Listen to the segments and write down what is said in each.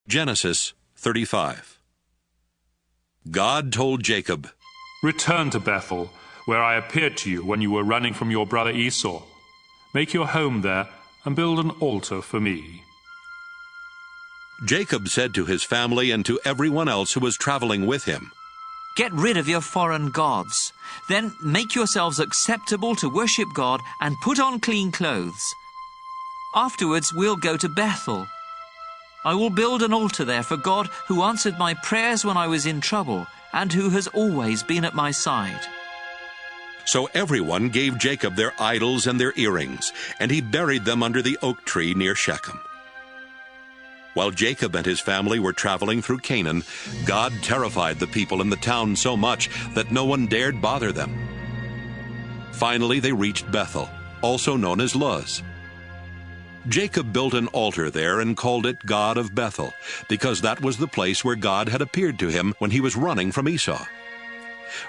Genesis 35. God told Jacob, "Return to Bethel, where I appeared to you when you were running from your brother Esau. Make your home there and build an altar for me." Jacob said to his family and to everyone else who was traveling with him, Get rid of your foreign gods. Then make yourselves acceptable to worship God and put on clean clothes. Afterwards we'll go to Bethel. I will build an altar there for God who answered my prayers when I was in trouble and who has always been at my side. So everyone gave Jacob their idols and their earrings, and he buried them under the oak tree near Shechem. While Jacob and his family were traveling through Canaan, God terrified the people in the town so much that no one dared bother them. Finally, they reached Bethel, also known as Luz. Jacob built an altar there and called it God of Bethel, because that was the place where God had appeared to him when he was running from Esau.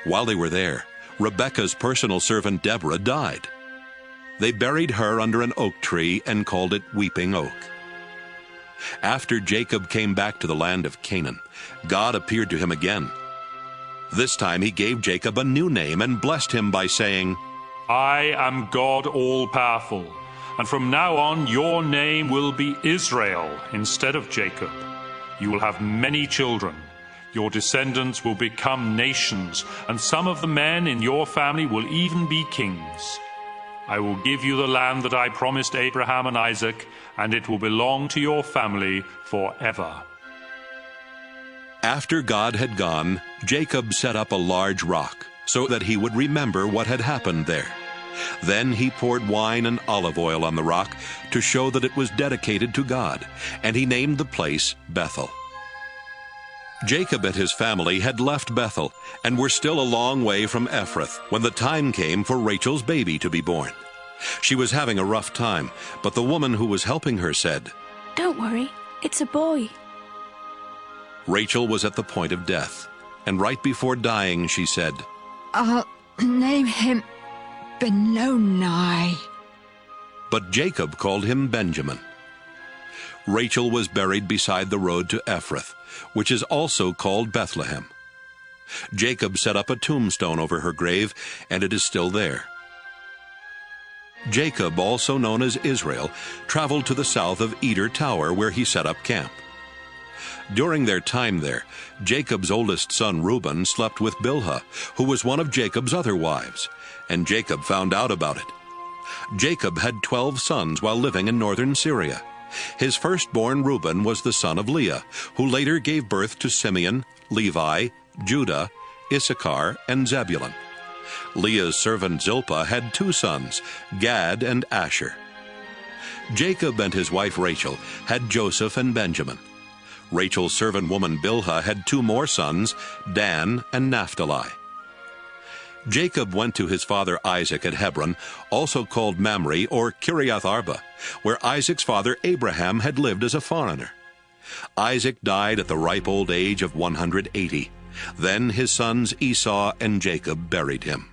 While they were there, Rebekah's personal servant Deborah died. They buried her under an oak tree and called it Weeping Oak. After Jacob came back to the land of Canaan, God appeared to him again. This time he gave Jacob a new name and blessed him by saying, "I am God all-powerful, and from now on your name will be Israel instead of Jacob. You will have many children. Your descendants will become nations, and some of the men in your family will even be kings. I will give you the land that I promised Abraham and Isaac, and it will belong to your family forever." After God had gone, Jacob set up a large rock so that he would remember what had happened there. Then he poured wine and olive oil on the rock to show that it was dedicated to God, and he named the place Bethel. Jacob and his family had left Bethel and were still a long way from Ephrath when the time came for Rachel's baby to be born. She was having a rough time, but the woman who was helping her said, "Don't worry, it's a boy." Rachel was at the point of death, and right before dying she said, "I'll name him Benoni." But Jacob called him Benjamin. Rachel was buried beside the road to Ephrath, which is also called Bethlehem. Jacob set up a tombstone over her grave, and it is still there. Jacob, also known as Israel, traveled to the south of Eder Tower, where he set up camp. During their time there, Jacob's oldest son Reuben slept with Bilhah, who was one of Jacob's other wives, and Jacob found out about it. Jacob had 12 sons while living in northern Syria. His firstborn Reuben was the son of Leah, who later gave birth to Simeon, Levi, Judah, Issachar, and Zebulun. Leah's servant Zilpah had 2 sons, Gad and Asher. Jacob and his wife Rachel had Joseph and Benjamin. Rachel's servant woman Bilhah had 2 more sons, Dan and Naphtali. Jacob went to his father Isaac at Hebron, also called Mamre or Kiriath Arba, where Isaac's father Abraham had lived as a foreigner. Isaac died at the ripe old age of 180. Then his sons Esau and Jacob buried him.